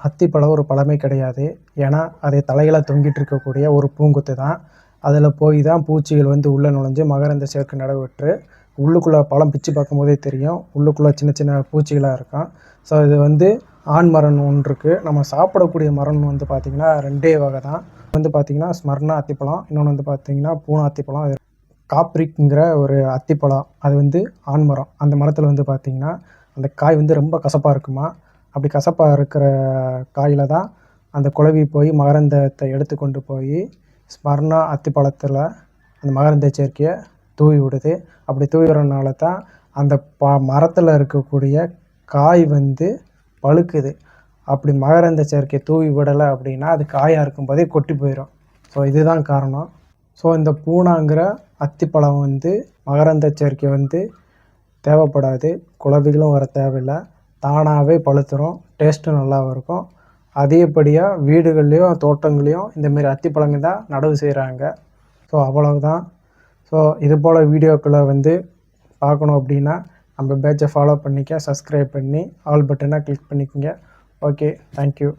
அத்திப்பழம் ஒரு பழமே கிடையாது. ஏன்னா, அது தலையில தொங்கிட்டு இருக்கக்கூடிய ஒரு பூங்கொத்து தான். அதில போய் தான் பூச்சிகள் வந்து உள்ள நுழைஞ்சு மகரந்த சேர்க்கை நடைபெற்று, உள்ளுக்குள்ள பழம் பிச்சு பார்க்கும்போதே தெரியும். உள்ளுக்குள்ள சின்ன சின்ன பூச்சிகளா இருக்கும். ஸோ இது வந்து ஆண் மரம்னு ஒன்று இருக்கு. நம்ம சாப்பிடக்கூடிய மரம்னு வந்து பார்த்திங்கன்னா 2 வகை தான். வந்து பார்த்திங்கன்னா ஸ்மர்ணா அத்திப்பழம். இன்னொன்று வந்து பார்த்திங்கன்னா பூனா அத்திப்பழம். காப்ரிக்ங்கிற ஒரு அத்திப்பழம். அது வந்து ஆண் மரம். அந்த மரத்தில வந்து பார்த்திங்கன்னா, அந்த காய் வந்து ரொம்ப கசப்பா இருக்குமா. அப்படி கசப்பா இருக்கிற காயில தான் அந்த குளவி போய் மகரந்தத்தை எடுத்து கொண்டு போய் ஸ்மர்ணா அத்திப்பழத்தில அந்த மகரந்த சேர்க்கையை தூவி விடுது. அப்படி தூவி விடுறனால தான் அந்த மரத்தில் இருக்கக்கூடிய காய் வந்து பழுக்குது. அப்படி மகரந்த சேர்க்கையை தூவி விடலை அப்படின்னா அது காயாக இருக்கும்போதே கொட்டி போயிடும். ஸோ இதுதான் காரணம். ஸோ இந்த பூனாங்கிற அத்திப்பழம் வந்து மகரந்த சேர்க்கை வந்து தேவைப்படாது. குளவிகளும் வர தேவையில்லை. தானாகவே பழுத்துரும். டேஸ்ட்டும் நல்லாவும் இருக்கும். அதிகப்படியாக வீடுகள்லேயும் தோட்டங்கள்லேயும் இந்தமாரி அத்திப்பழங்கள் தான் நடவு செய்கிறாங்க. ஸோ அவ்வளவுதான். ஸோ இதுபோல் வீடியோக்களை வந்து பார்க்கணும் அப்படின்னா நம்ம பேட்சை ஃபாலோ பண்ணிக்க, சப்ஸ்கிரைப் பண்ணி ஆல் பட்டனை கிளிக் பண்ணிக்கோங்க. Okay, thank you.